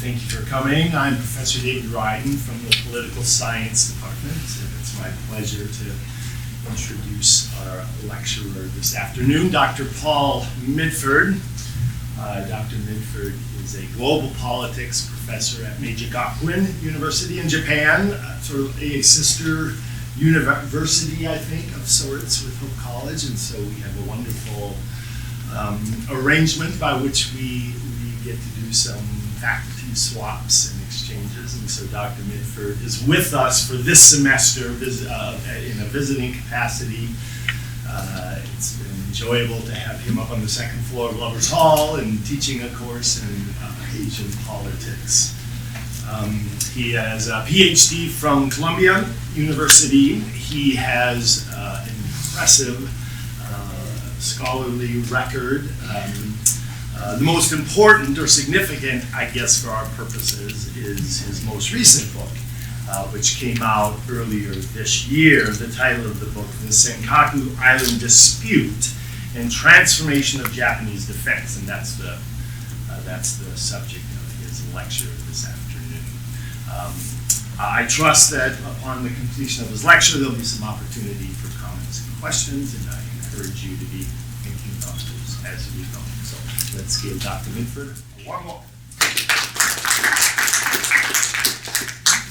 thank you for coming. I'm Professor David Ryden from the Political Science Department, and it's my pleasure to introduce our lecturer this afternoon, Dr. Paul Midford. Dr. Midford is a global politics professor at Meiji University in Japan, sort of a sister university, I think, of sorts with Hope College, and so we have a wonderful arrangement by which we get to do some faculty swaps and exchanges, and so Dr. Midford is with us for this semester in a visiting capacity. It's been enjoyable to have him up on the second floor of Lovers Hall and teaching a course in Asian politics. He has a PhD from Columbia University. He has an impressive scholarly record. The most important or significant, I guess, for our purposes, is his most recent book, which came out earlier this year. The title of the book, The Senkaku Island Dispute and Transformation of Japanese Defense, and that's the subject of his lecture this afternoon. I trust that upon the completion of his lecture, there'll be some opportunity for comments and questions, and I encourage you to be thinking about those as we go. So let's give Dr. Midford a warm welcome.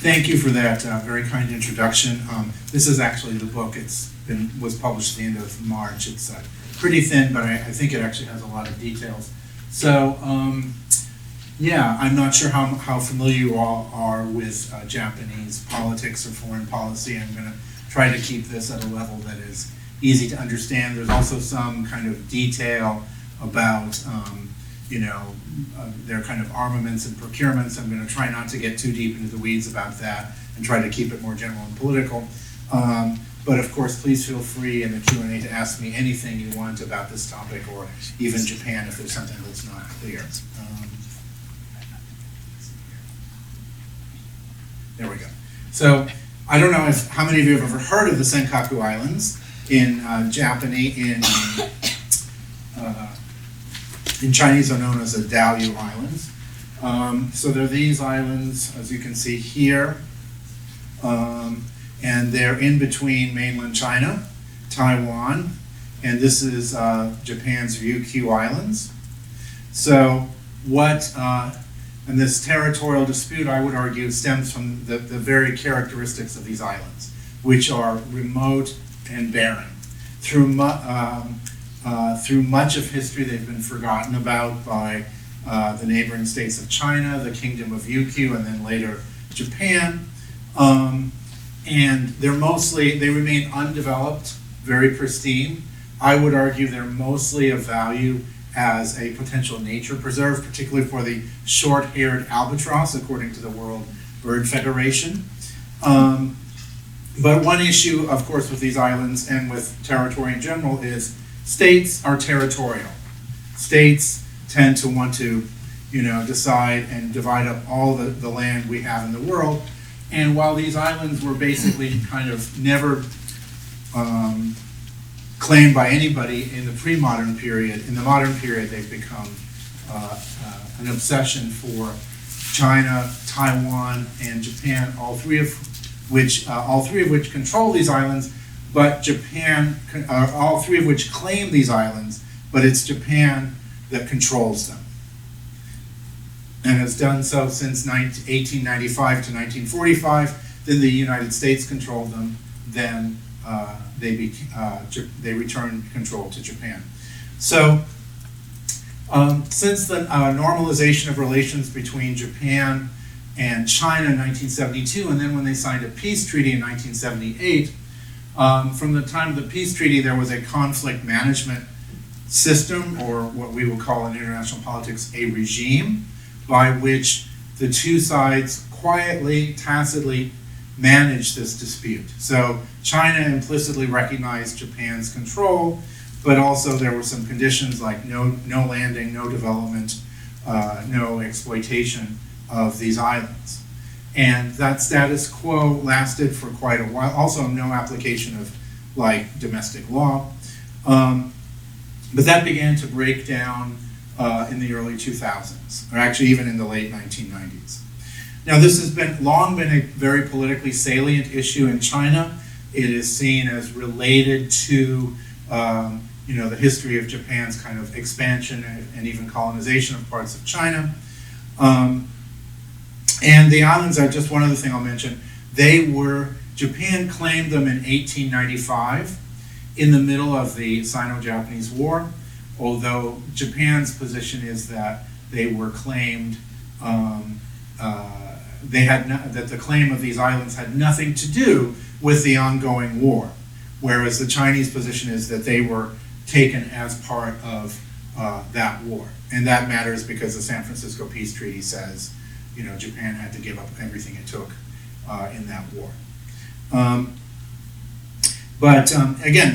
Thank you for that very kind introduction. This is actually the book. Was published at the end of March. It's pretty thin, but I think it actually has a lot of details. So yeah, I'm not sure how familiar you all are with Japanese politics or foreign policy. I'm going to try to keep this at a level that is easy to understand. There's also some kind of detail about their kind of armaments and procurements. I'm going to try not to get too deep into the weeds about that and try to keep it more general and political. But of course, please feel free in the Q&A to ask me anything you want about this topic, or even Japan if there's something that's not clear. There we go. So I don't know how many of you have ever heard of the Senkaku Islands in Japanese. In Chinese are known as the Diaoyu Islands. So they're these islands, as you can see here, and they're in between mainland China, Taiwan, and this is Japan's Ryukyu Islands. So and this territorial dispute, I would argue, stems from the very characteristics of these islands, which are remote and barren. Through much of history, they've been forgotten about by the neighboring states of China, the Kingdom of Ryukyu, and then later Japan. And they remain undeveloped, very pristine. I would argue they're mostly of value as a potential nature preserve, particularly for the short-haired albatross, according to the World Bird Federation. But one issue, of course, with these islands and with territory in general is states are territorial. States tend to want to, decide and divide up all the land we have in the world. And while these islands were basically kind of never claimed by anybody in the pre-modern period, in the modern period they've become an obsession for China, Taiwan, and Japan, all three of which control these islands, but Japan, all three of which claim these islands, but it's Japan that controls them, and has done so since 1895 to 1945. Then the United States controlled them. Then they returned control to Japan. So since the normalization of relations between Japan and China in 1972, and then when they signed a peace treaty in 1978, from the time of the peace treaty, there was a conflict management system, or what we would call in international politics a regime, by which the two sides quietly, tacitly managed this dispute. So China implicitly recognized Japan's control, but also there were some conditions like no landing, no development, no exploitation of these islands. And that status quo lasted for quite a while. Also no application of domestic law. But that began to break down in the early 2000s, or actually even in the late 1990s. Now, this has long been a very politically salient issue in China. It is seen as related to the history of Japan's kind of expansion and even colonization of parts of China. And the islands are just one other thing I'll mention. Japan claimed them in 1895 in the middle of the Sino-Japanese War, although Japan's position is that they were claimed, that the claim of these islands had nothing to do with the ongoing war, whereas the Chinese position is that they were taken as part of that war. And that matters because the San Francisco Peace Treaty says, Japan had to give up everything it took in that war. Again,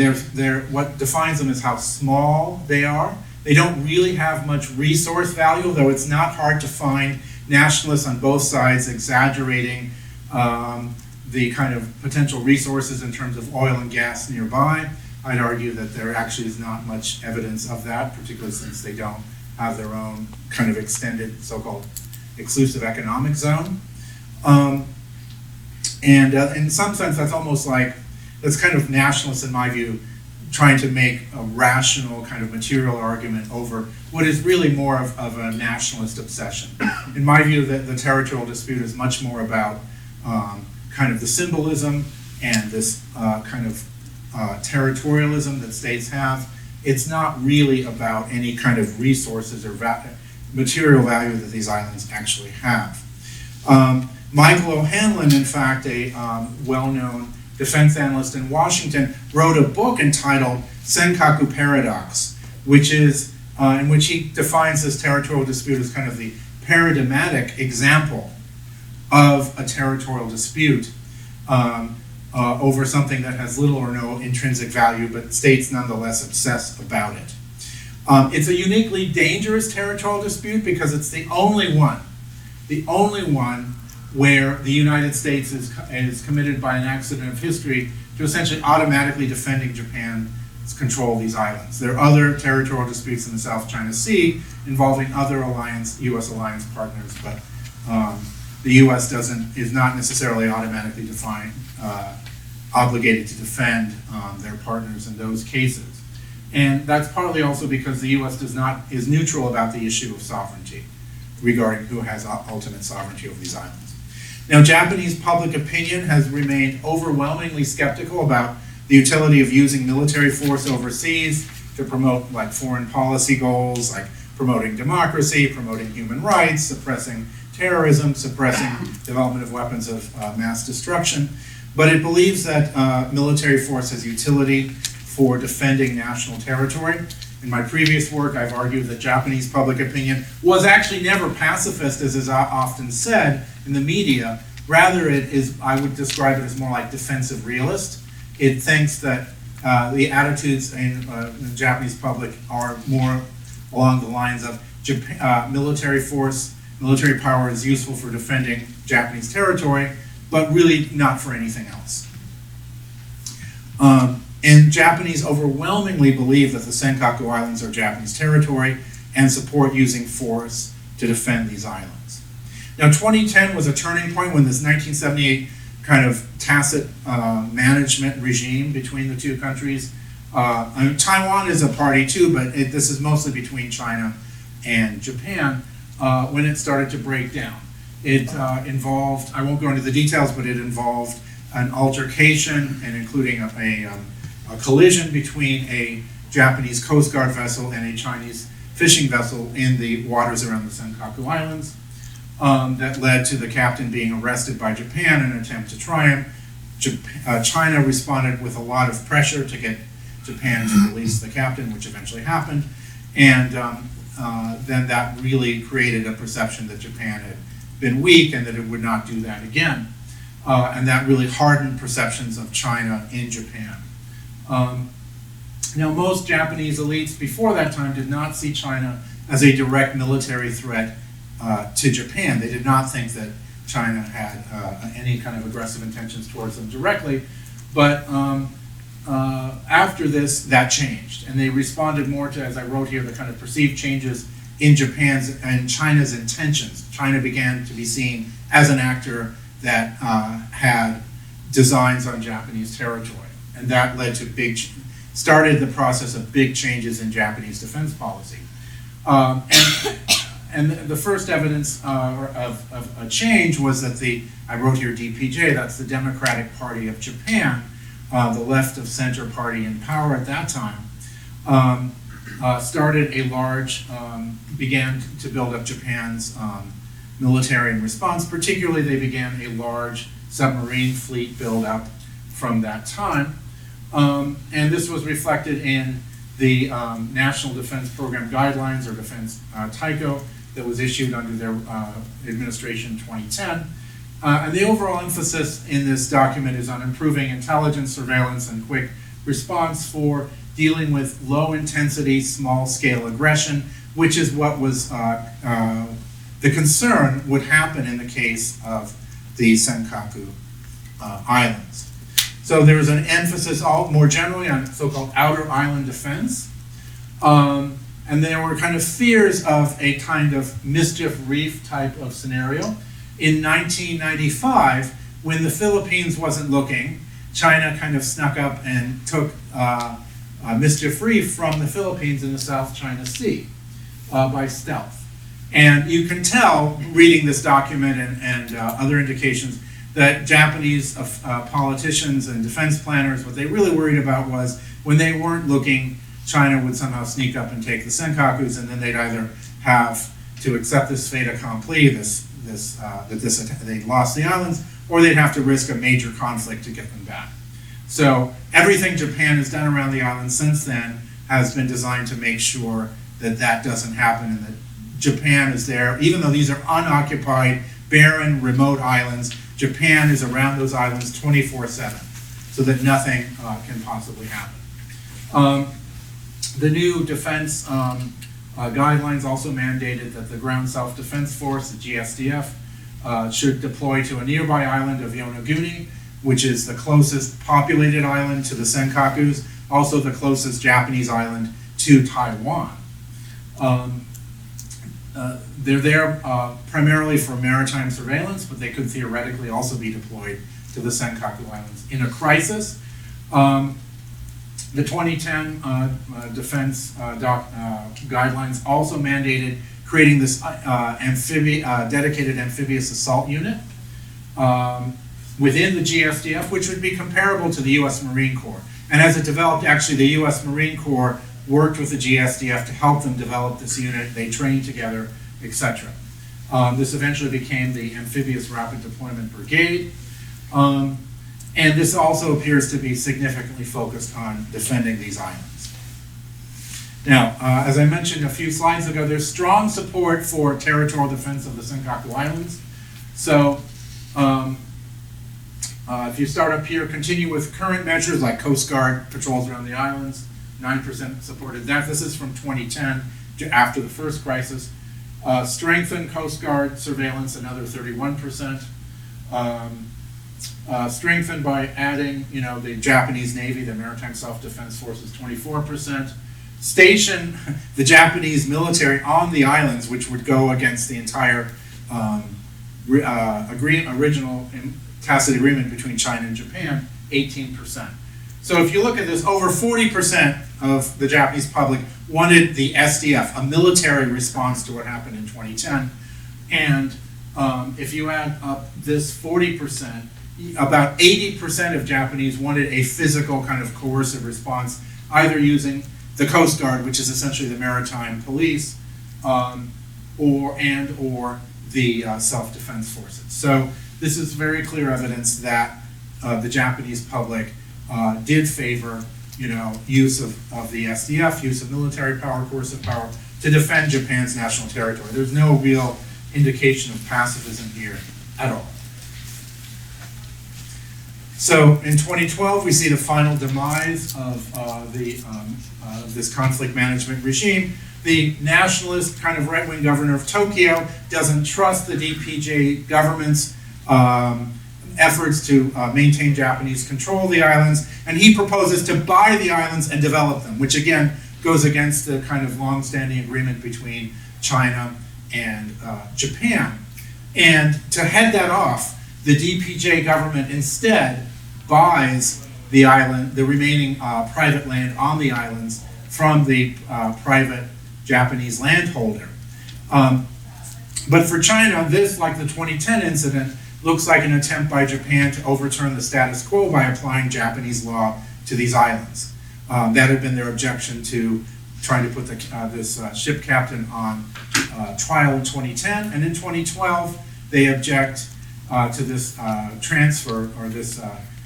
what defines them is how small they are. They don't really have much resource value, though it's not hard to find nationalists on both sides exaggerating the kind of potential resources in terms of oil and gas nearby. I'd argue that there actually is not much evidence of that, particularly since they don't have their own kind of extended so-called exclusive economic zone. In some sense, that's almost like, that's kind of nationalists, in my view, trying to make a rational kind of material argument over what is really more of a nationalist obsession. In my view, the territorial dispute is much more about kind of the symbolism and this kind of territorialism that states have. It's not really about any kind of resources or material value that these islands actually have. Michael O'Hanlon, in fact, a well-known defense analyst in Washington, wrote a book entitled Senkaku Paradox, which is in which he defines this territorial dispute as kind of the paradigmatic example of a territorial dispute over something that has little or no intrinsic value, but states nonetheless obsess about it. It's a uniquely dangerous territorial dispute because it's the only one where the United States is committed by an accident of history to essentially automatically defending Japan's control of these islands. There are other territorial disputes in the South China Sea involving other U.S. alliance partners, but the U.S. is not necessarily automatically obligated to defend their partners in those cases. And that's partly also because the U.S. is neutral about the issue of sovereignty regarding who has ultimate sovereignty over these islands. Now, Japanese public opinion has remained overwhelmingly skeptical about the utility of using military force overseas to promote foreign policy goals, like promoting democracy, promoting human rights, suppressing terrorism, suppressing development of weapons of mass destruction. But it believes that military force has utility for defending national territory. In my previous work, I've argued that Japanese public opinion was actually never pacifist, as is often said in the media. Rather, I would describe it as more like defensive realist. It thinks that the attitudes in the Japanese public are more along the lines of military force, military power is useful for defending Japanese territory, but really not for anything else. And Japanese overwhelmingly believe that the Senkaku Islands are Japanese territory and support using force to defend these islands. Now, 2010 was a turning point when this 1978 kind of tacit management regime between the two countries. Taiwan is a party too, but this is mostly between China and Japan when it started to break down. It involved, I won't go into the details, but it involved an altercation and including a collision between a Japanese Coast Guard vessel and a Chinese fishing vessel in the waters around the Senkaku Islands that led to the captain being arrested by Japan in an attempt to triumph. China responded with a lot of pressure to get Japan to release the captain, which eventually happened, and then that really created a perception that Japan had been weak and that it would not do that again. And that really hardened perceptions of China in Japan. Now, most Japanese elites before that time did not see China as a direct military threat to Japan. They did not think that China had any kind of aggressive intentions towards them directly, but after this, that changed, and they responded more to, as I wrote here, the kind of perceived changes in Japan's and China's intentions. China began to be seen as an actor that had designs on Japanese territory, and that led to started the process of big changes in Japanese defense policy. And the first evidence of a change was that I wrote here DPJ, that's the Democratic Party of Japan, the left of center party in power at that time, started a began to build up Japan's military in response. Particularly, they began a large submarine fleet build-up from that time. And this was reflected in the National Defense Program Guidelines, or Defense TICO, that was issued under their administration in 2010. And the overall emphasis in this document is on improving intelligence, surveillance, and quick response for dealing with low-intensity, small-scale aggression, which is what was the concern would happen in the case of the Senkaku Islands. So there was an emphasis more generally on so-called outer island defense. And there were kind of fears of a kind of mischief reef type of scenario. In 1995, when the Philippines wasn't looking, China kind of snuck up and took mischief reef from the Philippines in the South China Sea by stealth. And you can tell, reading this document and other indications, that Japanese politicians and defense planners, what they really worried about was when they weren't looking, China would somehow sneak up and take the Senkakus, and then they'd either have to accept this fait accompli, that they'd lost the islands, or they'd have to risk a major conflict to get them back. So everything Japan has done around the island since then has been designed to make sure that that doesn't happen, and that Japan is there, even though these are unoccupied, barren, remote islands. Japan is around those islands 24/7, so that nothing can possibly happen. The new defense guidelines also mandated that the Ground Self-Defense Force, the GSDF, should deploy to a nearby island of Yonaguni, which is the closest populated island to the Senkakus, also the closest Japanese island to Taiwan. They're there primarily for maritime surveillance, but they could theoretically also be deployed to the Senkaku Islands in a crisis. The 2010 defense guidelines also mandated creating this dedicated amphibious assault unit within the GSDF, which would be comparable to the U.S. Marine Corps. And as it developed, actually the U.S. Marine Corps worked with the GSDF to help them develop this unit. They trained together, etc. This eventually became the Amphibious Rapid Deployment Brigade. And this also appears to be significantly focused on defending these islands. Now, as I mentioned a few slides ago, there's strong support for territorial defense of the Senkaku Islands. So, if you start up here, continue with current measures like Coast Guard patrols around the islands, 9% supported that. This is from 2010, after the first crisis. Strengthen Coast Guard surveillance, another 31%. Strengthened by adding, the Japanese Navy, the Maritime Self-Defense Forces, 24%. Station the Japanese military on the islands, which would go against the entire original tacit agreement between China and Japan, 18%. So if you look at this, over 40% of the Japanese public wanted the SDF, a military response to what happened in 2010. And if you add up this 40%, about 80% of Japanese wanted a physical kind of coercive response, either using the Coast Guard, which is essentially the maritime police, or the self-defense forces. So this is very clear evidence that the Japanese public did favor, use of the SDF, use of military power, coercive power, to defend Japan's national territory. There's no real indication of pacifism here at all. So in 2012, we see the final demise of this conflict management regime. The nationalist kind of right-wing governor of Tokyo doesn't trust the DPJ government's efforts to maintain Japanese control of the islands, and he proposes to buy the islands and develop them, which again goes against the kind of long-standing agreement between China, and Japan. And to head that off, the DPJ government instead buys the island, the remaining private land on the islands from the private Japanese landholder. But for China, this, like the 2010 incident, looks like an attempt by Japan to overturn the status quo by applying Japanese law to these islands. That had been their objection to trying to put this ship captain on trial in 2010, and in 2012 they object to this transfer or this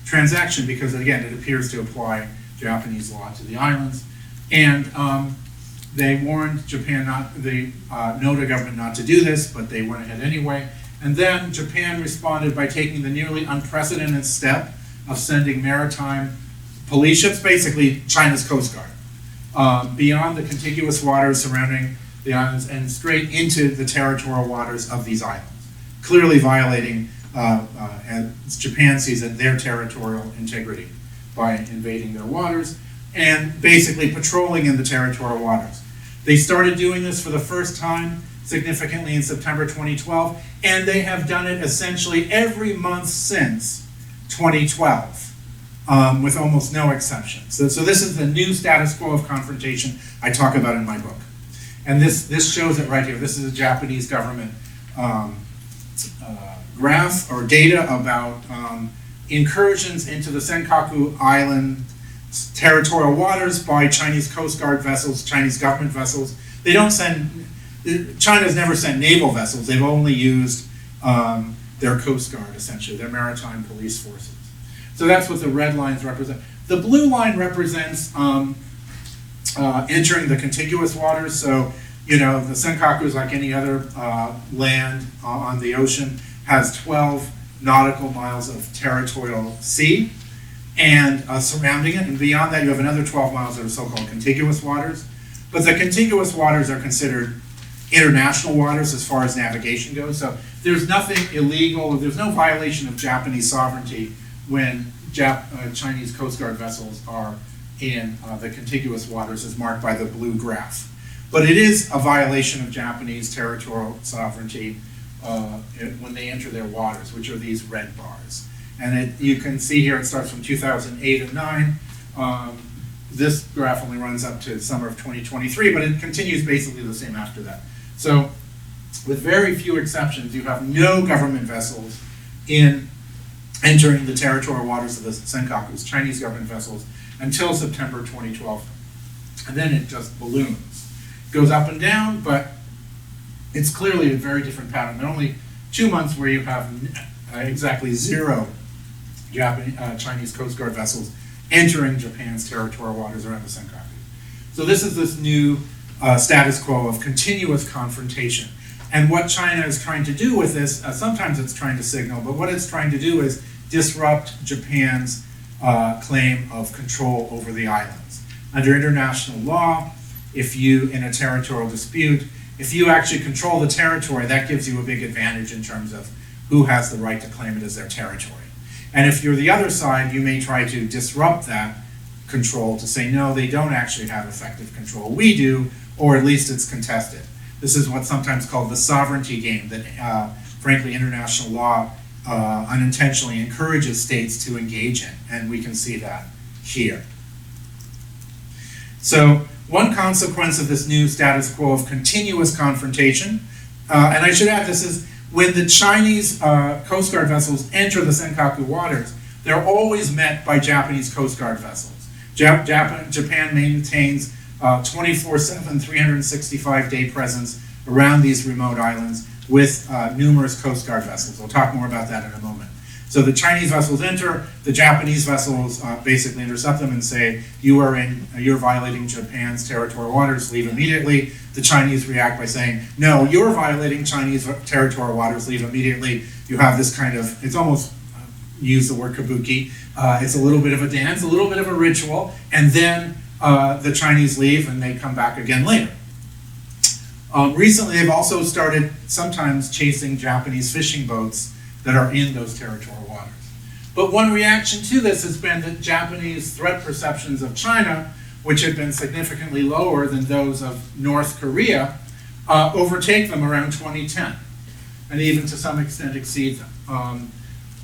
transaction because, again, it appears to apply Japanese law to the islands. And they warned Japan the Noda government not to do this, but they went ahead anyway. And then Japan responded by taking the nearly unprecedented step of sending maritime police ships, basically China's Coast Guard, beyond the contiguous waters surrounding the islands and straight into the territorial waters of these islands, clearly violating, as Japan sees it, their territorial integrity by invading their waters and basically patrolling in the territorial waters. They started doing this for the first time significantly in September 2012, and they have done it essentially every month since 2012, with almost no exceptions. So this is the new status quo of confrontation I talk about in my book. And this shows it right here. This is a Japanese government graph or data about incursions into the Senkaku Island territorial waters by Chinese Coast Guard vessels, Chinese government vessels. They don't send, China's never sent naval vessels. They've only used their Coast Guard, essentially, their maritime police forces. So that's what the red lines represent. The blue line represents entering the contiguous waters. So, you know, the Senkaku is like any other land on the ocean, has 12 nautical miles of territorial sea and surrounding it, and beyond that you have another 12 miles that are so-called contiguous waters. But the contiguous waters are considered international waters as far as navigation goes, so there's nothing illegal, there's no violation of Japanese sovereignty when Chinese Coast Guard vessels are in the contiguous waters as marked by the blue graph. But it is a violation of Japanese territorial sovereignty when they enter their waters, which are these red bars. And you can see here it starts from 2008 and 9. This graph only runs up to summer of 2023, but it continues basically the same after that. So with very few exceptions, you have no government vessels entering the territorial waters of the Senkakus, Chinese government vessels, until September 2012. And then it just balloons. It goes up and down, but it's clearly a very different pattern. There are only 2 months where you have exactly 0 Chinese Coast Guard vessels entering Japan's territorial waters around the Senkaku. So this is this new status quo of continuous confrontation. And what China is trying to do with this, sometimes it's trying to signal, but what it's trying to do is disrupt Japan's claim of control over the islands. Under international law, if you, in a territorial dispute, if you actually control the territory, that gives you a big advantage in terms of who has the right to claim it as their territory. And if you're the other side, you may try to disrupt that control to say, no, they don't actually have effective control. We do, or at least it's contested. This is what's sometimes called the sovereignty game that, frankly, international law unintentionally encourages states to engage in, and we can see that here. So one consequence of this new status quo of continuous confrontation, and I should add this is, when the Chinese Coast Guard vessels enter the Senkaku waters, they're always met by Japanese Coast Guard vessels. Japan maintains 24/7, 365-day presence around these remote islands with numerous Coast Guard vessels. We'll talk more about that in a moment. So the Chinese vessels enter, the Japanese vessels basically intercept them and say, you're violating Japan's territorial waters, leave immediately. The Chinese react by saying, no, you're violating Chinese territorial waters, leave immediately. You have this kind of, it's almost, use the word kabuki, it's a little bit of a dance, a little bit of a ritual, and then the Chinese leave and they come back again later. Recently, they've also started sometimes chasing Japanese fishing boats that are in those territorial waters. But one reaction to this has been that Japanese threat perceptions of China, which had been significantly lower than those of North Korea, overtake them around 2010, and even to some extent exceed them.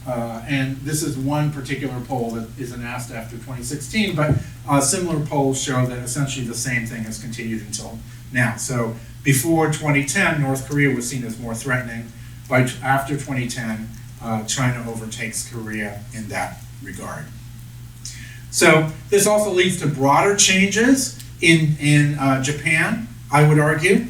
And this is one particular poll that isn't asked after 2016, but similar polls show that essentially the same thing has continued until now. So before 2010, North Korea was seen as more threatening. After 2010, China overtakes Korea in that regard. So this also leads to broader changes in Japan, I would argue.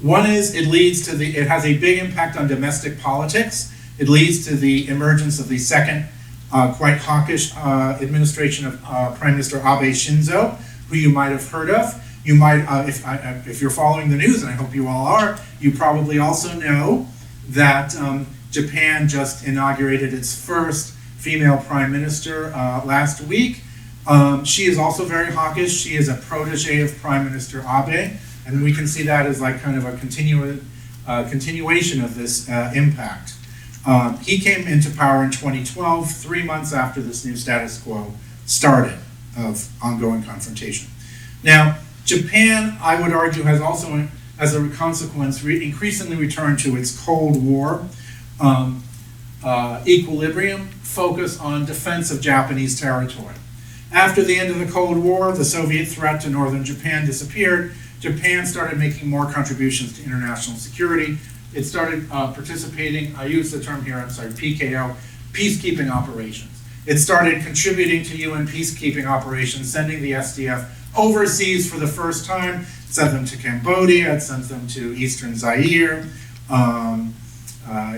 One is it has a big impact on domestic politics. It leads to the emergence of the second quite hawkish administration of Prime Minister Abe Shinzo, who you might have heard of. You might, if you're following the news, and I hope you all are, you probably also know that Japan just inaugurated its first female prime minister last week. She is also very hawkish. She is a protege of Prime Minister Abe, and we can see that as like kind of a continuation of this impact. He came into power in 2012, 3 months after this new status quo started of ongoing confrontation. Now, Japan, I would argue, has also, as a consequence, increasingly returned to its Cold War equilibrium, focus on defense of Japanese territory. After the end of the Cold War, the Soviet threat to northern Japan disappeared. Japan started making more contributions to international security. It started participating, I use the term here, I'm sorry, PKO, peacekeeping operations. It started contributing to UN peacekeeping operations, sending the SDF overseas for the first time. It sent them to Cambodia, it sent them to Eastern Zaire,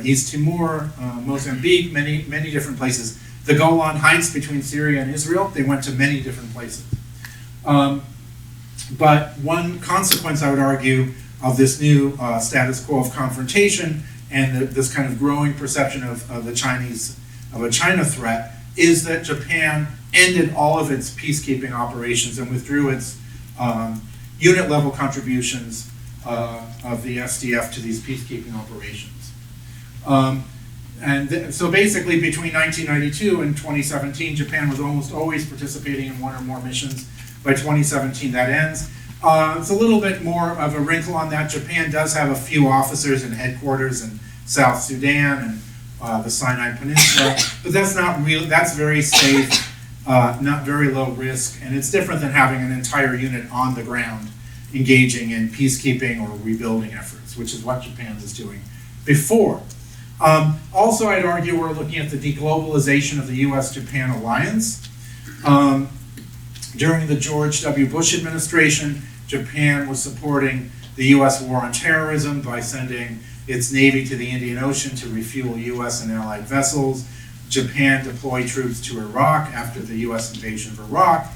East Timor, Mozambique, many different places. The Golan Heights between Syria and Israel, they went to many different places. But one consequence, I would argue, of this new status quo of confrontation and this kind of growing perception of a China threat is that Japan ended all of its peacekeeping operations and withdrew its unit level contributions of the SDF to these peacekeeping operations. So basically between 1992 and 2017, Japan was almost always participating in one or more missions. By 2017, that ends. It's a little bit more of a wrinkle on that. Japan does have a few officers and headquarters in South Sudan and the Sinai Peninsula, but that's not real. That's very safe, not very low risk, and it's different than having an entire unit on the ground engaging in peacekeeping or rebuilding efforts, which is what Japan was doing before. Also, I'd argue we're looking at the deglobalization of the U.S.-Japan alliance. During the George W. Bush administration, Japan was supporting the U.S. war on terrorism by sending its navy to the Indian Ocean to refuel U.S. and allied vessels. Japan deployed troops to Iraq after the U.S. invasion of Iraq.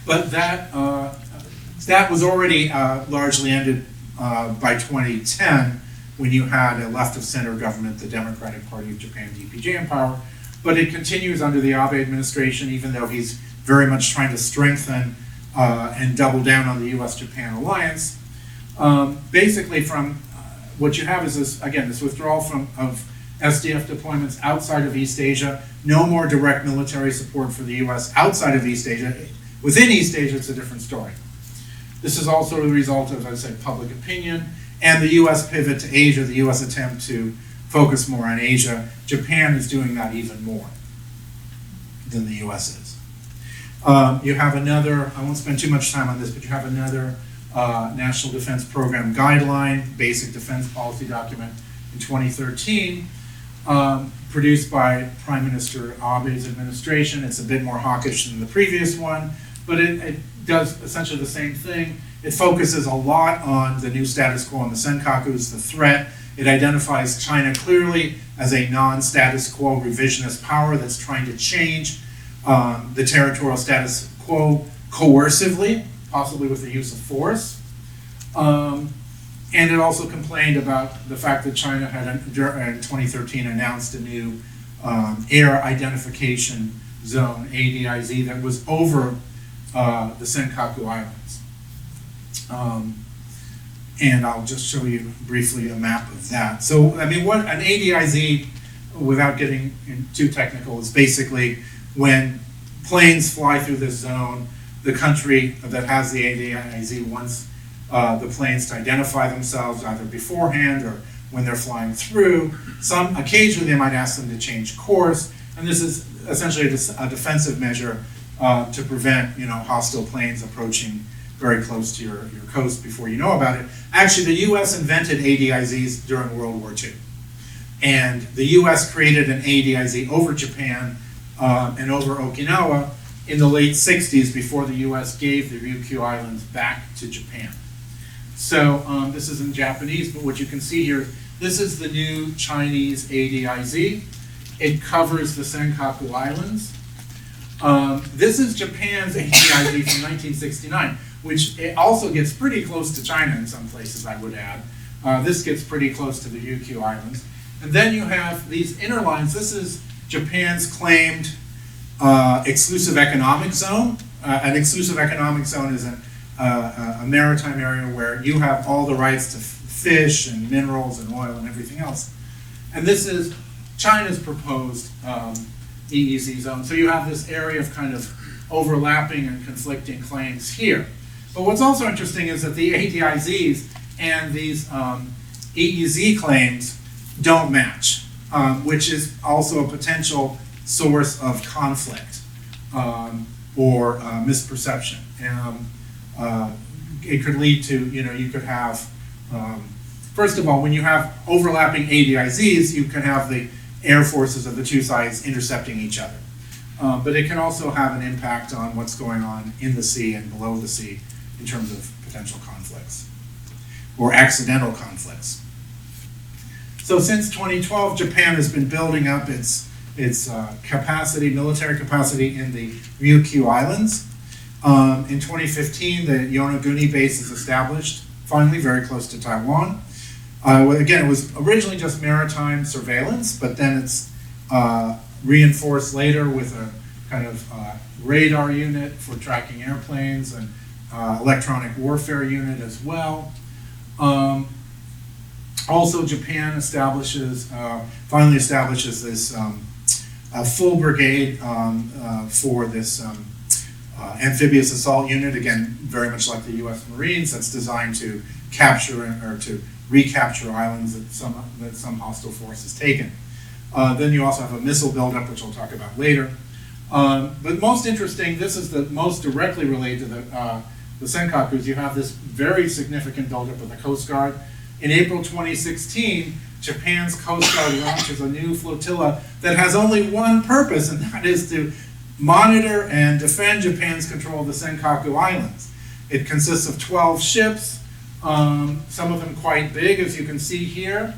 But that was already largely ended by 2010 when you had a left-of-center government, the Democratic Party of Japan, DPJ, in power. But it continues under the Abe administration, even though he's very much trying to strengthen and double down on the U.S.-Japan alliance. Basically, from what you have is this, again, this withdrawal of SDF deployments outside of East Asia, no more direct military support for the U.S. outside of East Asia. Within East Asia, it's a different story. This is also the result of, as I said, public opinion, and the U.S. pivot to Asia, the U.S. attempt to focus more on Asia. Japan is doing that even more than the U.S. is. You have another, I won't spend too much time on this, but you have another National Defense Program guideline, basic defense policy document in 2013, produced by Prime Minister Abe's administration. It's a bit more hawkish than the previous one, but it does essentially the same thing. It focuses a lot on the new status quo on the Senkakus, the threat. It identifies China clearly as a non-status quo revisionist power that's trying to change the territorial status quo coercively, possibly with the use of force. And it also complained about the fact that China had, in 2013, announced a new air identification zone, ADIZ, that was over the Senkaku Islands. And I'll just show you briefly a map of that. So, I mean, what an ADIZ, without getting too technical, is basically when planes fly through this zone, the country that has the ADIZ, once the planes to identify themselves either beforehand or when they're flying through. Occasionally they might ask them to change course, and this is essentially a defensive measure to prevent hostile planes approaching very close to your coast before you know about it. Actually, the US invented ADIZs during World War II. And the US created an ADIZ over Japan and over Okinawa in the late 60s before the US gave the Ryukyu Islands back to Japan. So this is in Japanese, but what you can see here, this is the new Chinese ADIZ. It covers the Senkaku Islands. This is Japan's ADIZ from 1969, which it also gets pretty close to China in some places, I would add. This gets pretty close to the Ryukyu Islands. And then you have these inner lines. This is Japan's claimed exclusive economic zone. An exclusive economic zone is a maritime area where you have all the rights to fish and minerals and oil and everything else. And this is China's proposed EEZ zone. So you have this area of kind of overlapping and conflicting claims here. But what's also interesting is that the ADIZs and these EEZ claims don't match, which is also a potential source of conflict or misperception. It could lead to, you could have, first of all, when you have overlapping ADIZs, you can have the air forces of the two sides intercepting each other. But it can also have an impact on what's going on in the sea and below the sea in terms of potential conflicts or accidental conflicts. So since 2012, Japan has been building up its capacity, military capacity in the Ryukyu Islands. In 2015, the Yonaguni base is established, finally very close to Taiwan. Again, it was originally just maritime surveillance, but then it's reinforced later with a kind of radar unit for tracking airplanes and electronic warfare unit as well. Also, Japan finally establishes this full brigade for this amphibious assault unit, again, very much like the U.S. Marines, that's designed to capture or to recapture islands that some hostile force has taken. Then you also have a missile buildup, which I'll talk about later. But most interesting, this is the most directly related to the Senkakus. You have this very significant buildup of the Coast Guard. In April 2016, Japan's Coast Guard launches a new flotilla that has only one purpose, and that is to monitor and defend Japan's control of the Senkaku Islands. It consists of 12 ships, some of them quite big, as you can see here.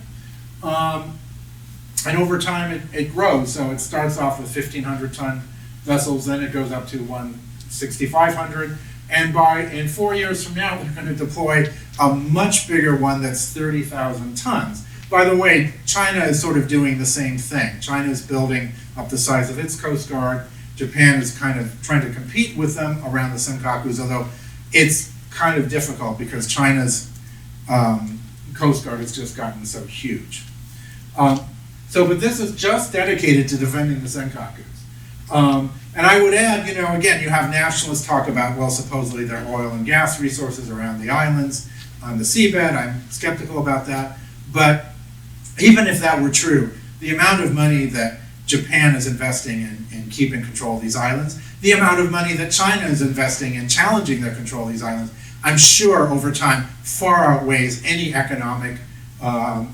And over time, it grows. So it starts off with 1,500-ton vessels, then it goes up to 6,500. And in 4 years from now, they're going to deploy a much bigger one that's 30,000 tons. By the way, China is sort of doing the same thing. China is building up the size of its Coast Guard. Japan is kind of trying to compete with them around the Senkakus, although it's kind of difficult because China's Coast Guard has just gotten so huge. But this is just dedicated to defending the Senkakus. And I would add, again, you have nationalists talk about, well, supposedly there are oil and gas resources around the islands on the seabed. I'm skeptical about that. But even if that were true, the amount of money that Japan is investing in keeping control of these islands, the amount of money that China is investing in challenging their control of these islands, I'm sure over time far outweighs any economic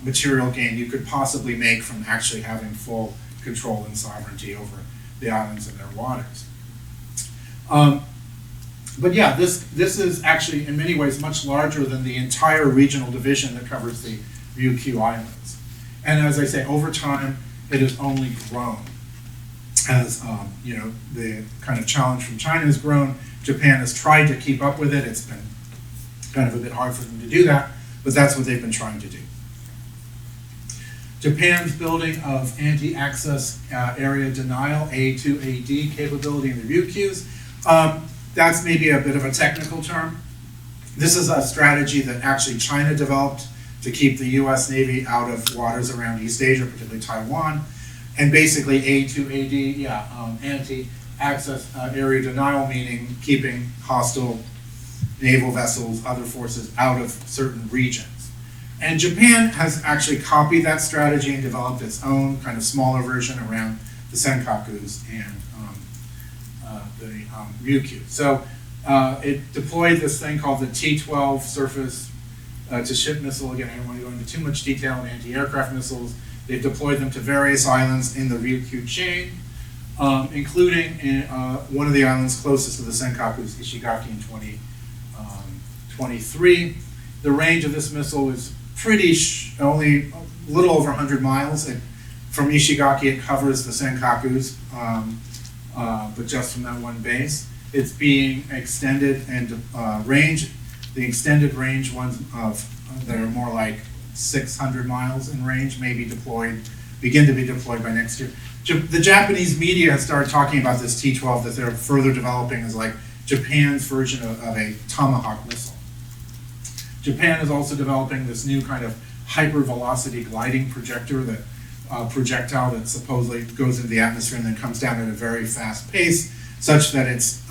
material gain you could possibly make from actually having full control and sovereignty over the islands and their waters. But yeah, this is actually in many ways much larger than the entire regional division that covers the Ryukyu Islands. And as I say, over time, it has only grown. As the kind of challenge from China has grown, Japan has tried to keep up with it. It's been kind of a bit hard for them to do that, but that's what they've been trying to do. Japan's building of anti-access area denial, A2AD capability in the Ryukyus. That's maybe a bit of a technical term. This is a strategy that actually China developed to keep the US Navy out of waters around East Asia, particularly Taiwan. And basically A2AD, anti-access area denial, meaning keeping hostile naval vessels, other forces out of certain regions. And Japan has actually copied that strategy and developed its own kind of smaller version around the Senkakus and the Ryukyu. So it deployed this thing called the T-12 surface to ship missile. Again, I don't want to go into too much detail on anti-aircraft missiles. They've deployed them to various islands in the Ryukyu chain, including one of the islands closest to the Senkakus, Ishigaki, in 2023. The range of this missile is only a little over 100 miles. From Ishigaki, it covers the Senkakus, but just from that one base. It's being extended and range. The extended range ones that are more like 600 miles in range may begin to be deployed by next year. The Japanese media has started talking about this T-12 that they're further developing as like Japan's version of a Tomahawk missile. Japan is also developing this new kind of hypervelocity gliding projectile that supposedly goes into the atmosphere and then comes down at a very fast pace, such that it's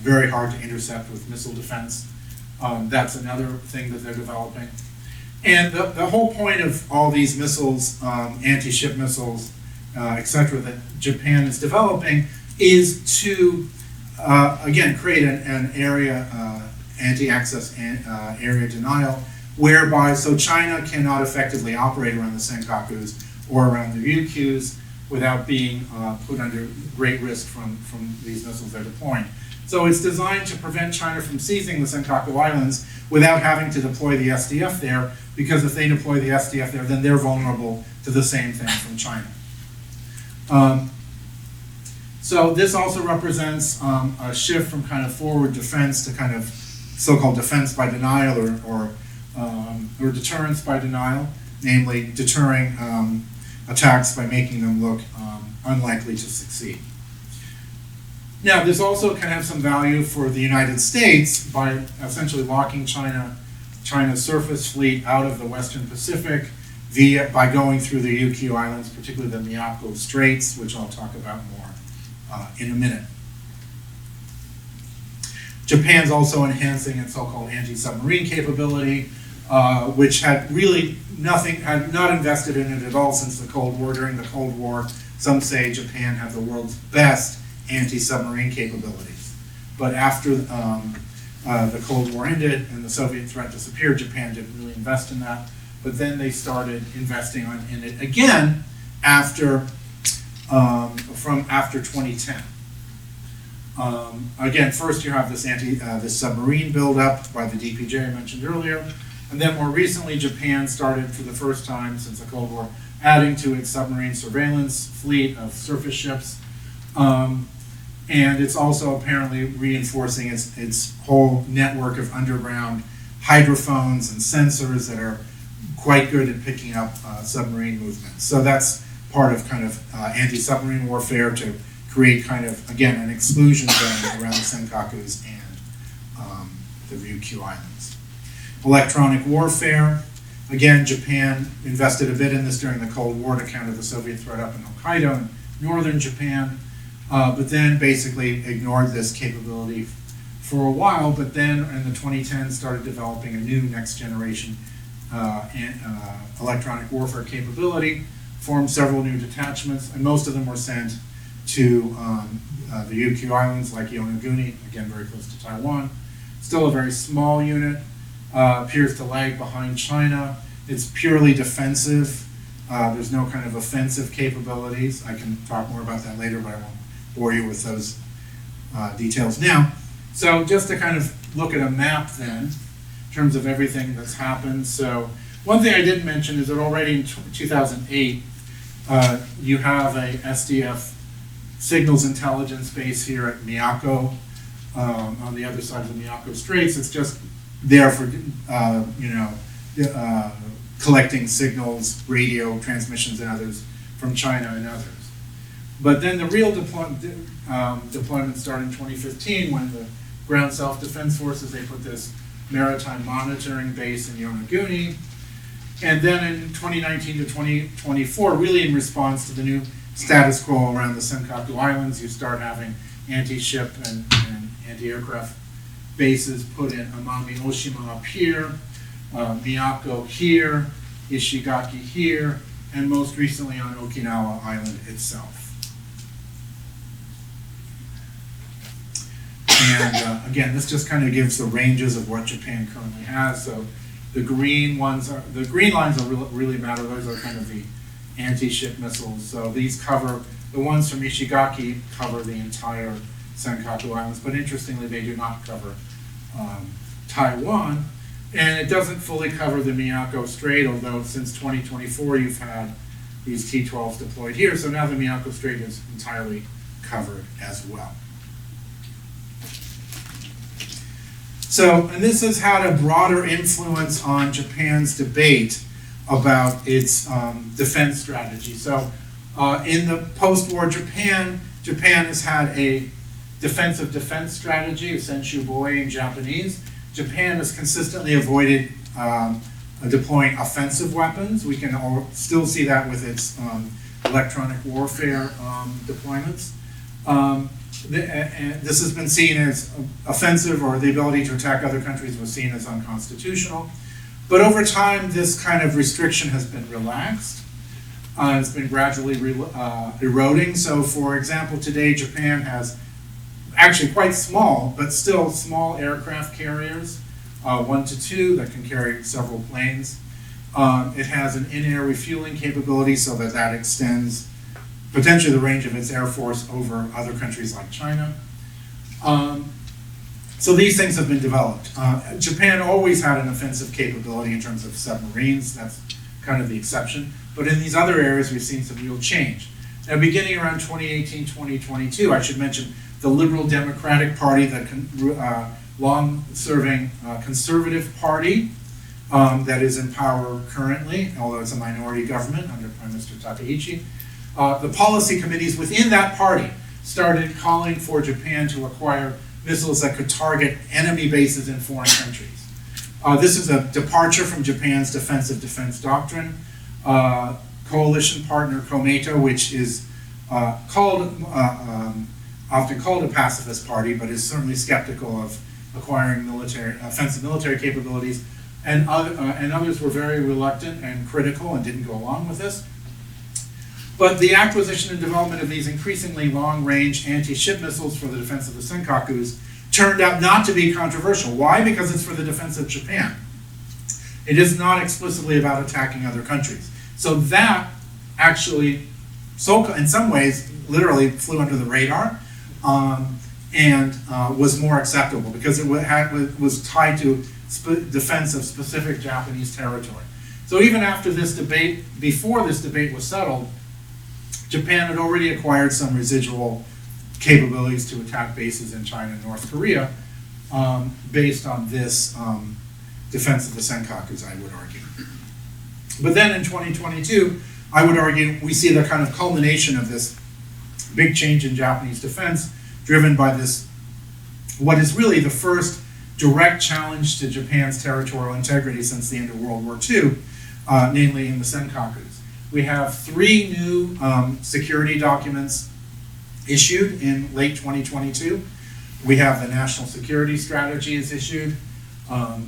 very hard to intercept with missile defense. That's another thing that they're developing. And the whole point of all these missiles, anti-ship missiles, etc., that Japan is developing is to, again, create an area, anti-access area denial, whereby so China cannot effectively operate around the Senkakus or around the Ryukyus without being put under great risk from these missiles they're deploying. So it's designed to prevent China from seizing the Senkaku Islands without having to deploy the SDF there, because if they deploy the SDF there, then they're vulnerable to the same thing from China. So this also represents a shift from kind of forward defense to kind of so-called defense by denial or deterrence by denial, namely deterring attacks by making them look unlikely to succeed. Now, this also can have some value for the United States by essentially locking China's surface fleet out of the Western Pacific by going through the Ryukyu Islands, particularly the Miyako Straits, which I'll talk about more in a minute. Japan's also enhancing its so-called anti-submarine capability, which had not invested in it at all since the Cold War. During the Cold War, some say Japan had the world's best anti-submarine capabilities. But after the Cold War ended and the Soviet threat disappeared, Japan didn't really invest in that. But then they started investing in it again after 2010. Again, first you have this submarine buildup by the DPJ I mentioned earlier, and then more recently Japan started for the first time since the Cold War adding to its submarine surveillance fleet of surface ships. And it's also apparently reinforcing its whole network of underground hydrophones and sensors that are quite good at picking up submarine movements. So that's part of kind of anti-submarine warfare to create kind of, again, an exclusion zone around the Senkakus and the Ryukyu Islands. Electronic warfare. Again, Japan invested a bit in this during the Cold War to counter the Soviet threat up in Hokkaido and northern Japan. But then basically ignored this capability for a while, but then in the 2010s started developing a new next generation electronic warfare capability, formed several new detachments, and most of them were sent to the Ryukyu Islands like Yonaguni, again very close to Taiwan. Still a very small unit, appears to lag behind China. It's purely defensive. There's no kind of offensive capabilities. I can talk more about that later, but I won't bore you with those details now. So just to kind of look at a map then, in terms of everything that's happened. So one thing I didn't mention is that already in 2008, you have a SDF signals intelligence base here at Miyako, on the other side of the Miyako Straits. It's just there for, collecting signals, radio transmissions and others from China and others. But then the real deployment started in 2015 when the Ground Self-Defense Forces, they put this maritime monitoring base in Yonaguni. And then in 2019 to 2024, really in response to the new status quo around the Senkaku Islands, you start having anti-ship and anti-aircraft bases put in Amami Oshima up here, Miyako here, Ishigaki here, and most recently on Okinawa Island itself. And again, this just kind of gives the ranges of what Japan currently has. So the green lines are really matter. Those are kind of the anti-ship missiles. So these cover, the ones from Ishigaki cover the entire Senkaku Islands, but interestingly, they do not cover Taiwan. And it doesn't fully cover the Miyako Strait, although since 2024 you've had these T-12s deployed here, so now the Miyako Strait is entirely covered as well. So, and this has had a broader influence on Japan's debate about its defense strategy. So, in the post-war Japan has had a defensive defense strategy, Senshu Boi in Japanese. Japan has consistently avoided deploying offensive weapons. We can still see that with its electronic warfare deployments. This has been seen as offensive, or the ability to attack other countries was seen as unconstitutional. But over time, this kind of restriction has been relaxed. It's been gradually eroding. So for example, today Japan has actually quite small, but still small aircraft carriers, 1 to 2 that can carry several planes. It has an in-air refueling capability so that extends potentially the range of its air force over other countries like China. So these things have been developed. Japan always had an offensive capability in terms of submarines. That's kind of the exception. But in these other areas, we've seen some real change. Now, beginning around 2018, 2022, I should mention the Liberal Democratic Party, the long-serving conservative party that is in power currently, although it's a minority government under Prime Minister Takaichi. The policy committees within that party started calling for Japan to acquire missiles that could target enemy bases in foreign countries. This is a departure from Japan's defensive defense doctrine. Coalition partner Komeito, which is often called a pacifist party, but is certainly skeptical of acquiring offensive military capabilities, and others were very reluctant and critical and didn't go along with this. But the acquisition and development of these increasingly long-range anti-ship missiles for the defense of the Senkakus turned out not to be controversial. Why? Because it's for the defense of Japan. It is not explicitly about attacking other countries. So that actually, in some ways, literally flew under the radar and was more acceptable because it was tied to defense of specific Japanese territory. So even after this debate, before this debate was settled, Japan had already acquired some residual capabilities to attack bases in China and North Korea based on this defense of the Senkakus, I would argue. But then in 2022, I would argue we see the kind of culmination of this big change in Japanese defense driven by this, what is really the first direct challenge to Japan's territorial integrity since the end of World War II, namely in the Senkakus. We have 3 new security documents issued in late 2022. We have the National Security Strategy is issued,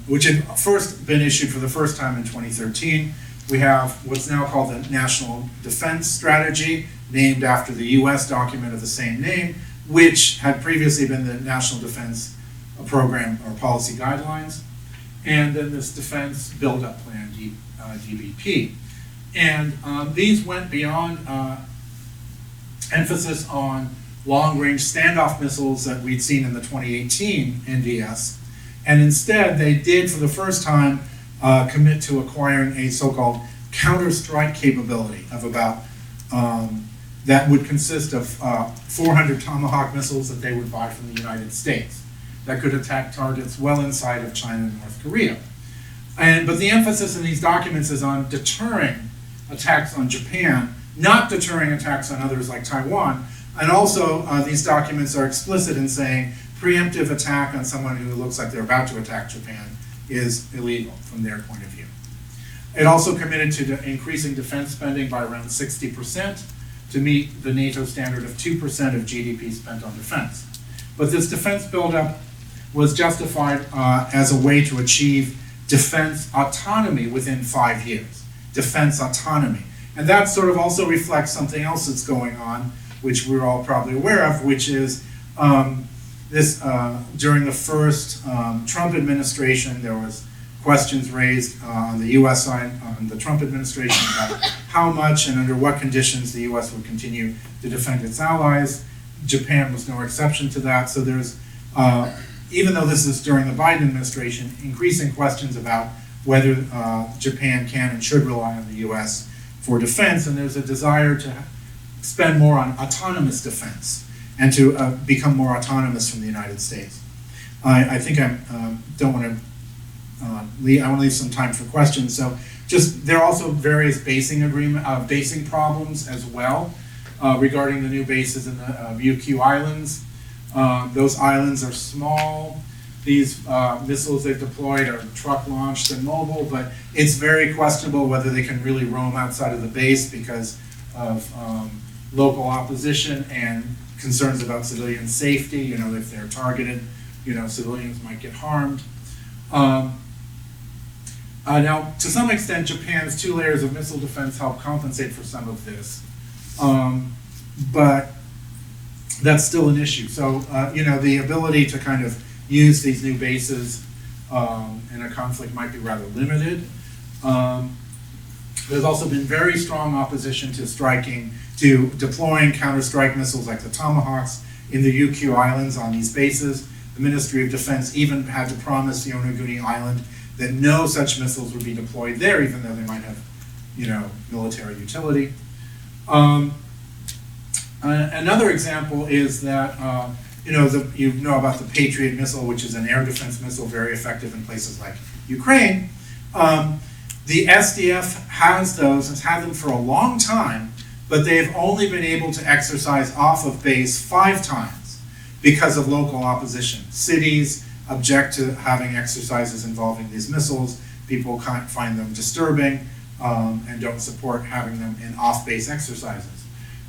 which had first been issued for the first time in 2013. We have what's now called the National Defense Strategy, named after the US document of the same name, which had previously been the National Defense Program or Policy Guidelines. And then this Defense Build-Up Plan, DBP. And these went beyond emphasis on long-range standoff missiles that we'd seen in the 2018 NDS. And instead, they did, for the first time, commit to acquiring a so-called counter-strike capability of about, that would consist of 400 Tomahawk missiles that they would buy from the United States that could attack targets well inside of China and North Korea. But the emphasis in these documents is on deterring attacks on Japan, not deterring attacks on others like Taiwan. And also, these documents are explicit in saying preemptive attack on someone who looks like they're about to attack Japan is illegal from their point of view. It also committed to increasing defense spending by around 60% to meet the NATO standard of 2% of GDP spent on defense. But this defense buildup was justified as a way to achieve defense autonomy within 5 years. Defense autonomy. And that sort of also reflects something else that's going on, which we're all probably aware of, which is during the first Trump administration, there was questions raised on the U.S. side, on the Trump administration, about how much and under what conditions the U.S. would continue to defend its allies. Japan was no exception to that. So there's, even though this is during the Biden administration, increasing questions about whether Japan can and should rely on the U.S. for defense, and there's a desire to spend more on autonomous defense and to become more autonomous from the United States. I think I don't want to I want to leave some time for questions. So there are also various basing problems as well regarding the new bases in the UQ Islands. Those islands are small. These missiles they've deployed are truck launched and mobile, but it's very questionable whether they can really roam outside of the base because of local opposition and concerns about civilian safety. You know, if they're targeted, you know, civilians might get harmed. Now, to some extent, Japan's 2 layers of missile defense help compensate for some of this, but that's still an issue. So, you know, the ability to kind of use these new bases in a conflict might be rather limited. There's also been very strong opposition to deploying counter-strike missiles like the Tomahawks in the UQ Islands on these bases. The Ministry of Defense even had to promise Yonaguni Island that no such missiles would be deployed there, even though they might have, you know, military utility. Another example is that, you know about the Patriot missile, which is an air defense missile, very effective in places like Ukraine. The SDF has those, has had them for a long time, but they've only been able to exercise off of base 5 times because of local opposition. Cities object to having exercises involving these missiles. People can't find them disturbing and don't support having them in off-base exercises.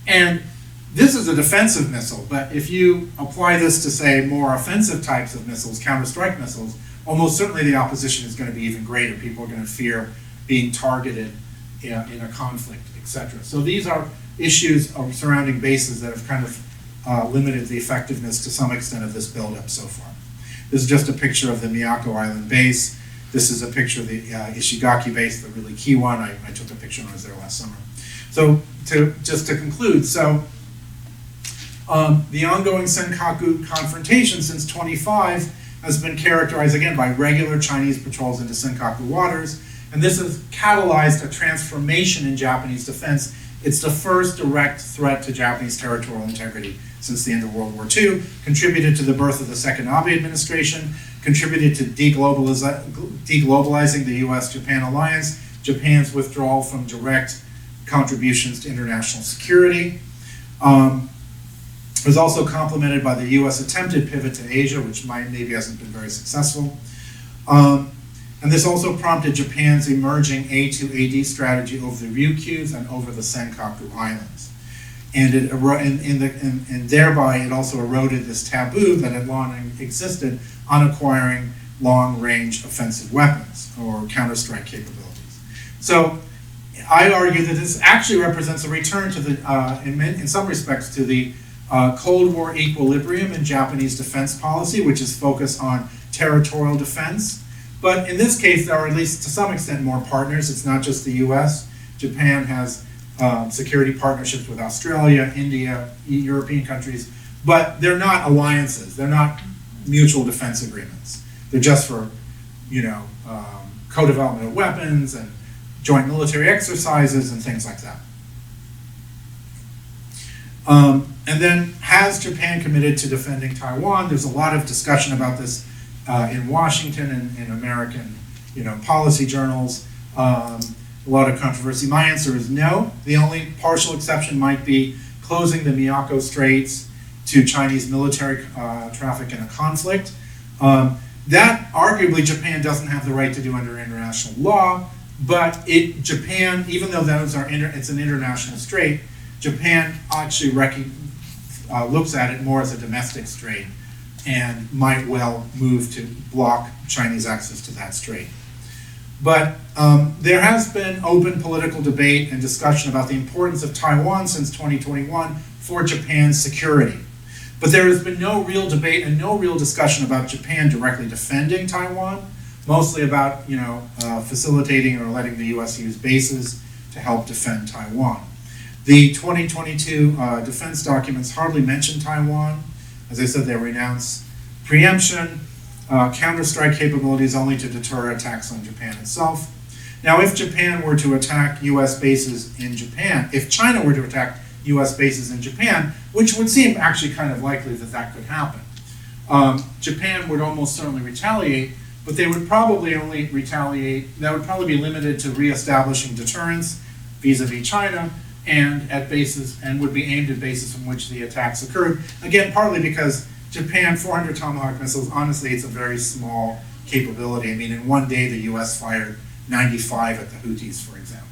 And this is a defensive missile, but if you apply this to, say, more offensive types of missiles, counter-strike missiles, almost certainly the opposition is going to be even greater. People are going to fear being targeted in a conflict, etc. So these are issues surrounding bases that have kind of limited the effectiveness to some extent of this buildup so far. This is just a picture of the Miyako Island base. This is a picture of the Ishigaki base, the really key one. I took a picture when I was there last summer. So just to conclude, so the ongoing Senkaku confrontation since 25 has been characterized again by regular Chinese patrols into Senkaku waters, and this has catalyzed a transformation in Japanese defense. It's the first direct threat to Japanese territorial integrity since the end of World War II, contributed to the birth of the second Abe administration, contributed to deglobalizing the US-Japan alliance, Japan's withdrawal from direct contributions to international security. It was also complemented by the US attempted pivot to Asia, which maybe hasn't been very successful. And this also prompted Japan's emerging A2AD strategy over the Ryukyus and over the Senkaku Islands. And thereby it also eroded this taboo that had long existed on acquiring long-range offensive weapons or counter-strike capabilities. So I argue that this actually represents a return to the, in some respects, to the Cold War equilibrium in Japanese defense policy, which is focused on territorial defense. But in this case, there are at least to some extent more partners. It's not just the US. Japan has security partnerships with Australia, India, European countries, but they're not alliances. They're not mutual defense agreements. They're just for, you know, co-development of weapons and joint military exercises and things like that. And then, has Japan committed to defending Taiwan? There's a lot of discussion about this in Washington and in American, you know, policy journals. A lot of controversy. My answer is no. The only partial exception might be closing the Miyako Straits to Chinese military traffic in a conflict. That arguably Japan doesn't have the right to do under international law, but Japan, even though those are it's an international strait, Japan actually looks at it more as a domestic strait and might well move to block Chinese access to that strait. But there has been open political debate and discussion about the importance of Taiwan since 2021 for Japan's security. But there has been no real debate and no real discussion about Japan directly defending Taiwan, mostly about facilitating or letting the US use bases to help defend Taiwan. The 2022 defense documents hardly mention Taiwan. As I said, they renounce preemption, counterstrike capabilities only to deter attacks on Japan itself. Now, if Japan were to attack US bases in Japan, if China were to attack US bases in Japan, which would seem actually kind of likely that that could happen, Japan would almost certainly retaliate, but they would probably only retaliate, that would probably be limited to reestablishing deterrence vis-a-vis China and at bases, and would be aimed at bases from which the attacks occurred. Again, partly because Japan, 400 Tomahawk missiles, honestly, it's a very small capability. I mean, in one day, the US fired 95 at the Houthis, for example.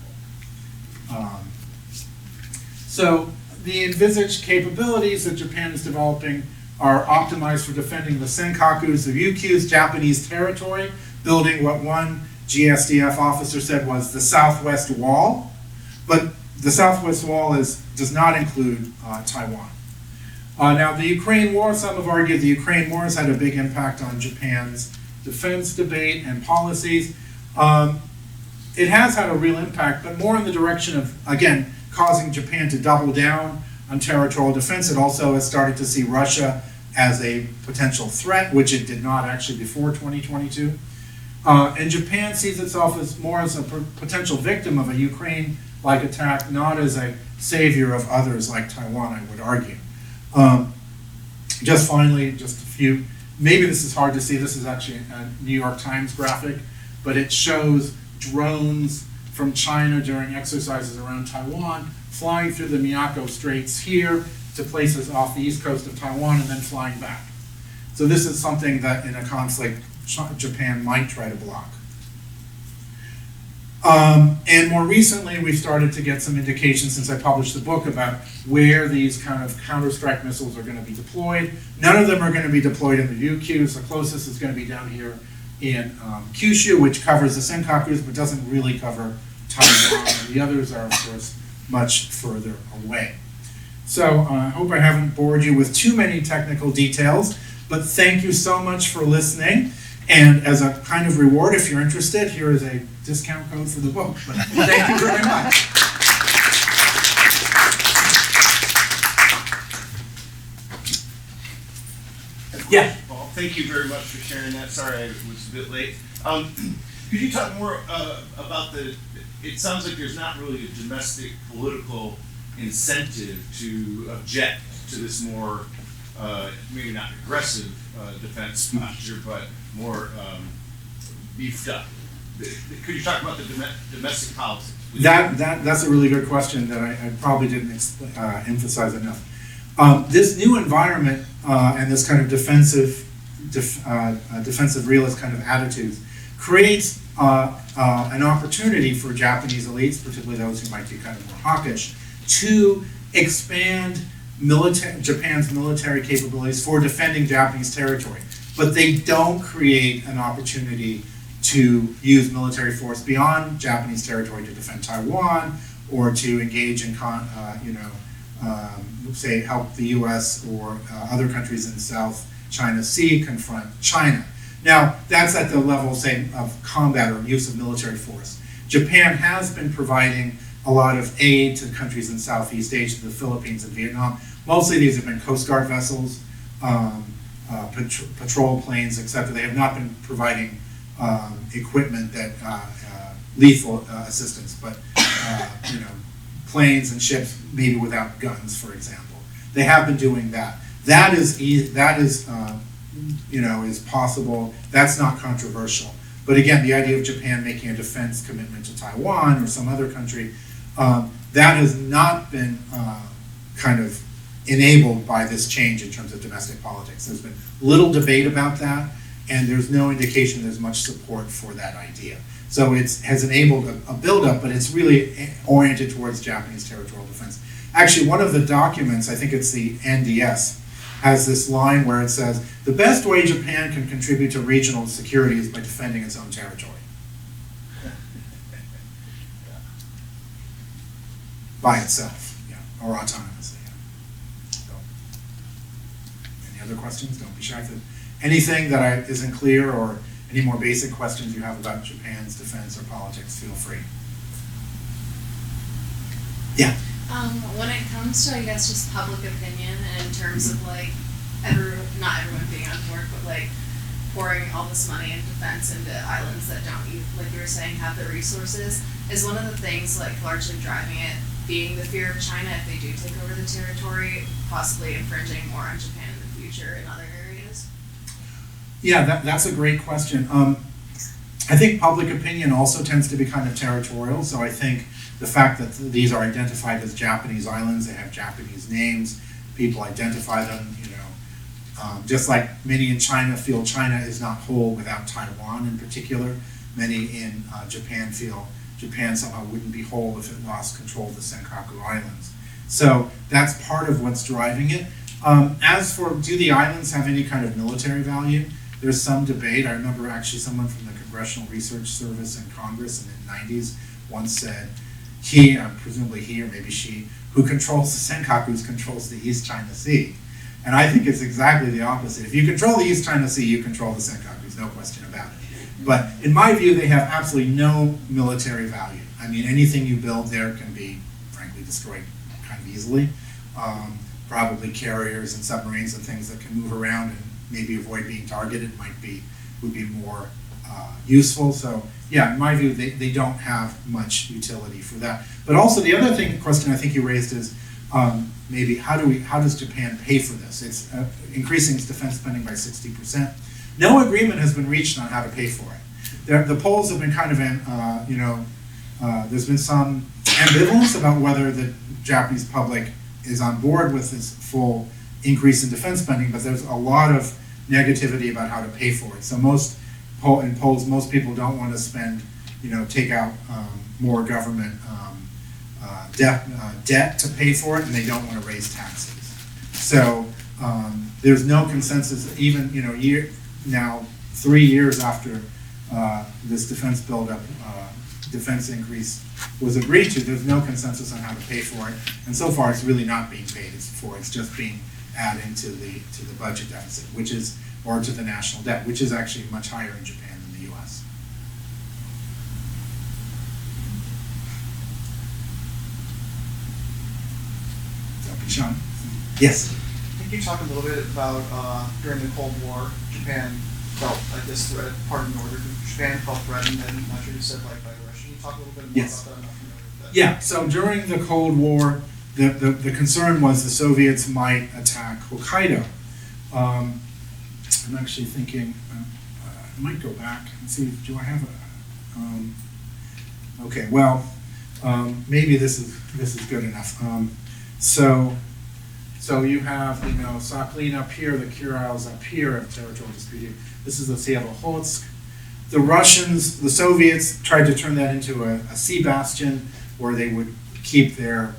So the envisaged capabilities that Japan is developing are optimized for defending the Senkakus, the Ryukyus, Japanese territory, building what one GSDF officer said was the Southwest Wall. But the Southwest Wall does not include Taiwan. Now, the Ukraine War, some have argued the Ukraine War has had a big impact on Japan's defense debate and policies. It has had a real impact, but more in the direction of, again, causing Japan to double down on territorial defense. It also has started to see Russia as a potential threat, which it did not actually before 2022. And Japan sees itself as more as a potential victim of a Ukraine-like attack, not as a savior of others like Taiwan, I would argue. Just finally, just a few, maybe this is hard to see, this is actually a New York Times graphic, but it shows drones from China during exercises around Taiwan, flying through the Miyako Straits here to places off the east coast of Taiwan and then flying back. So this is something that in a conflict, Japan might try to block. And more recently, we've started to get some indications since I published the book about where these kind of counter-strike missiles are going to be deployed. None of them are going to be deployed in the Ryukyus. The closest is going to be down here in Kyushu, which covers the Senkakus, but doesn't really cover Taiwan. And the others are, of course, much further away. So I hope I haven't bored you with too many technical details, but thank you so much for listening. And as a kind of reward, if you're interested, here is a discount code for the book. But thank you very much. Yeah. Well, thank you very much for sharing that. Sorry I was a bit late. Could you talk more about it sounds like there's not really a domestic political incentive to object to this more, maybe not aggressive defense posture, but more beefed up. Could you talk about the domestic politics? That's a really good question that I probably didn't emphasize enough. This new environment and this kind of defensive realist kind of attitudes creates an opportunity for Japanese elites, particularly those who might be kind of more hawkish, to expand Japan's military capabilities for defending Japanese territory. But they don't create an opportunity to use military force beyond Japanese territory to defend Taiwan or to engage in, say, help the US or other countries in the South China Sea confront China. Now, that's at the level, say, of combat or use of military force. Japan has been providing a lot of aid to countries in Southeast Asia, the Philippines and Vietnam. Mostly these have been Coast Guard vessels, patrol planes, etc. They have not been providing equipment that lethal assistance, but planes and ships maybe without guns, for example. They have been doing that. That is possible. That's not controversial. But again, the idea of Japan making a defense commitment to Taiwan or some other country, that has not been kind of enabled by this change in terms of domestic politics. There's been little debate about that, and there's no indication there's much support for that idea. So it has enabled a buildup, but it's really oriented towards Japanese territorial defense. Actually, one of the documents, I think it's the NDS, has this line where it says, the best way Japan can contribute to regional security is by defending its own territory. By itself, yeah, or autonomously. Yeah. So, any other questions? Don't be shy. If anything that isn't clear or any more basic questions you have about Japan's defense or politics, feel free. Yeah. When it comes to, I guess, just public opinion and in terms of like not everyone being on board, but like pouring all this money in defense into islands that don't, like you were saying, have the resources, is one of the things like largely driving it being the fear of China if they do take over the territory, possibly infringing more on Japan in the future in other areas? Yeah, that's a great question. I think public opinion also tends to be kind of territorial, so I think the fact that these are identified as Japanese islands, they have Japanese names, people identify them, just like many in China feel China is not whole without Taiwan in particular, many in Japan feel Japan somehow wouldn't be whole if it lost control of the Senkaku Islands. So that's part of what's driving it. As for, do the islands have any kind of military value? There's some debate. I remember actually someone from the Congressional Research Service in Congress in the 90s once said, presumably he or maybe she, who controls the Senkakus controls the East China Sea. And I think it's exactly the opposite. If you control the East China Sea, you control the Senkakus, no question about it. But in my view, they have absolutely no military value. I mean, anything you build there can be, frankly, destroyed kind of easily. Probably carriers and submarines and things that can move around and maybe avoid being targeted would be more useful. So yeah, in my view, they don't have much utility for that. But also the other question I think you raised is maybe how does Japan pay for this? It's increasing its defense spending by 60%. No agreement has been reached on how to pay for it. The polls have been kind of, there's been some ambivalence about whether the Japanese public is on board with this full increase in defense spending, but there's a lot of negativity about how to pay for it. So in polls, most people don't want to spend, take out more government debt to pay for it, and they don't want to raise taxes. So there's no consensus, even, now 3 years after this defense buildup, defense increase was agreed to, there's no consensus on how to pay for it, and so far it's really not being paid for. It's just being added into the budget deficit, or to the national debt, which is actually much higher in Japan than the U.S. Sean? Yes. Can you talk a little bit about during the Cold War, Japan felt like this threat, part of northern Japan felt threatened, and not sure you said like by Russia. Can you talk a little bit more Yes. about that? I'm not familiar with that. Yeah, so during the Cold War, the concern was the Soviets might attack Hokkaido. I'm actually thinking, I might go back and see, do I have a, okay, well, maybe this is good enough. So you have, Sakhalin up here, the Kurils up here, of territorial dispute. This is the Sea of Okhotsk. The Russians, the Soviets tried to turn that into a sea bastion where they would keep their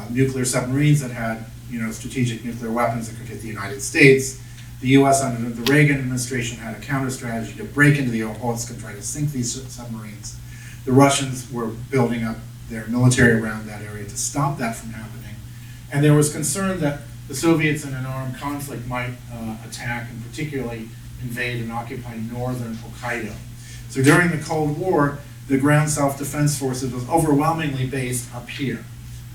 nuclear submarines that had, strategic nuclear weapons that could hit the United States. The U.S. under the Reagan administration had a counter strategy to break into the Okhotsk and try to sink these submarines. The Russians were building up their military around that area to stop that from happening. And there was concern that the Soviets in an armed conflict might attack and particularly invade and occupy northern Hokkaido. So during the Cold War, the ground self-defense forces was overwhelmingly based up here.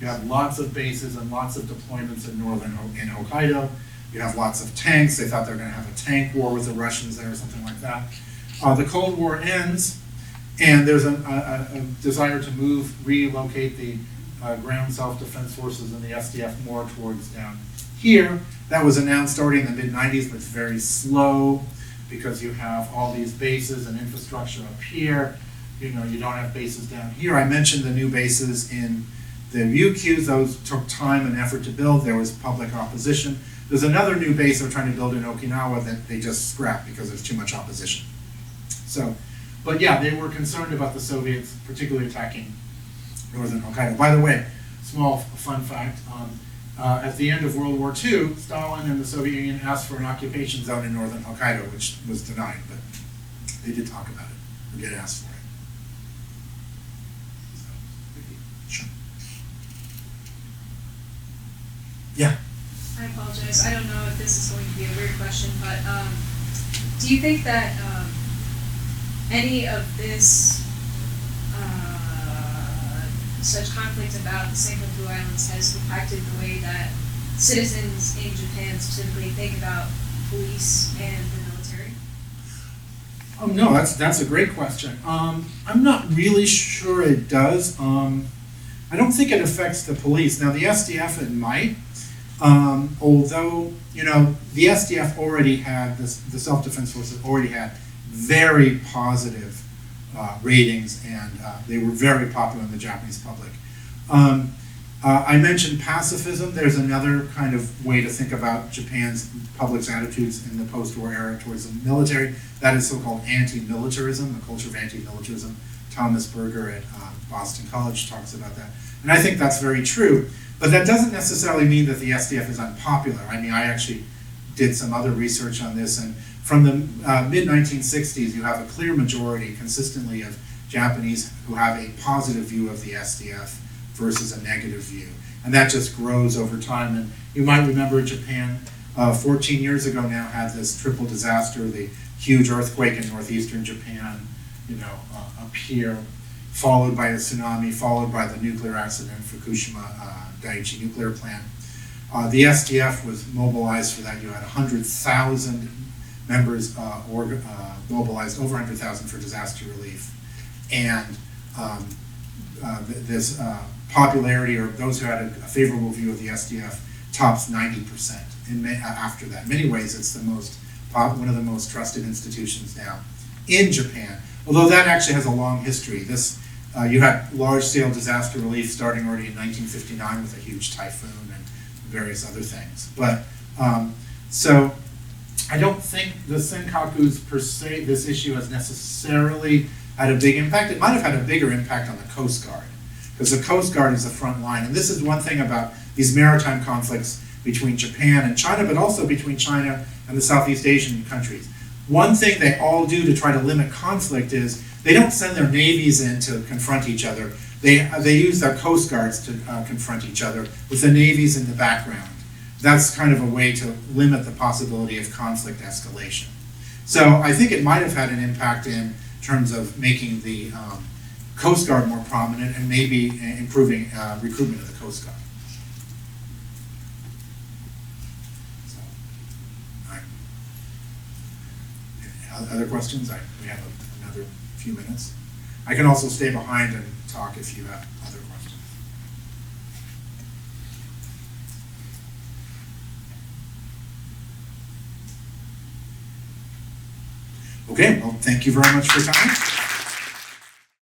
You have lots of bases and lots of deployments in in Hokkaido. You have lots of tanks. They thought they were going to have a tank war with the Russians there or something like that. The Cold War ends, and there's a desire to relocate the ground self-defense forces in the SDF more towards down here. That was announced already in the mid-90s, but it's very slow because you have all these bases and infrastructure up here. You don't have bases down here. I mentioned the new bases in the UQs. Those took time and effort to build. There was public opposition. There's another new base they're trying to build in Okinawa that they just scrapped because there's too much opposition. So, but yeah, they were concerned about the Soviets particularly attacking northern Hokkaido. By the way, small fun fact, at the end of World War II, Stalin and the Soviet Union asked for an occupation zone in northern Hokkaido, which was denied, but they did talk about it, or did ask for it. So, sure. Yeah. I apologize. I don't know if this is going to be a weird question, but do you think that any of this such conflict about the Senkaku Islands has impacted the way that citizens in Japan specifically think about police and the military? No, that's a great question. I'm not really sure it does. I don't think it affects the police. Now, the SDF, it might. Although, you know, the SDF already had, the self-defense forces already had very positive ratings, and they were very popular in the Japanese public. I mentioned pacifism. There's another kind of way to think about Japan's public's attitudes in the post-war era towards the military. That is so-called anti-militarism, the culture of anti-militarism. Thomas Berger at Boston College talks about that. And I think that's very true. But that doesn't necessarily mean that the SDF is unpopular. I mean, I actually did some other research on this, and from the mid-1960s, you have a clear majority consistently of Japanese who have a positive view of the SDF versus a negative view. And that just grows over time. And you might remember Japan 14 years ago now had this triple disaster, the huge earthquake in northeastern Japan, you know, up here, followed by a tsunami, followed by the nuclear accident in Fukushima Daiichi nuclear plant. The SDF was mobilized for that. You had 100,000 members mobilized, over 100,000 for disaster relief. And this popularity, or those who had a favorable view of the SDF, tops 90% after that. In many ways, it's the most one of the most trusted institutions now in Japan. Although that actually has a long history. You had large-scale disaster relief starting already in 1959 with a huge typhoon and various other things. But so I don't think the Senkakus per se, this issue has necessarily had a big impact. It might have had a bigger impact on the Coast Guard, because the Coast Guard is the front line. And this is one thing about these maritime conflicts between Japan and China, but also between China and the Southeast Asian countries. One thing they all do to try to limit conflict is they don't send their navies in to confront each other. They use their coast guards to confront each other with the navies in the background. That's kind of a way to limit the possibility of conflict escalation. So I think it might have had an impact in terms of making the Coast Guard more prominent and maybe improving recruitment of the Coast Guard. Other questions? We have another few minutes. I can also stay behind and talk if you have other questions. Okay, well, thank you very much for your time.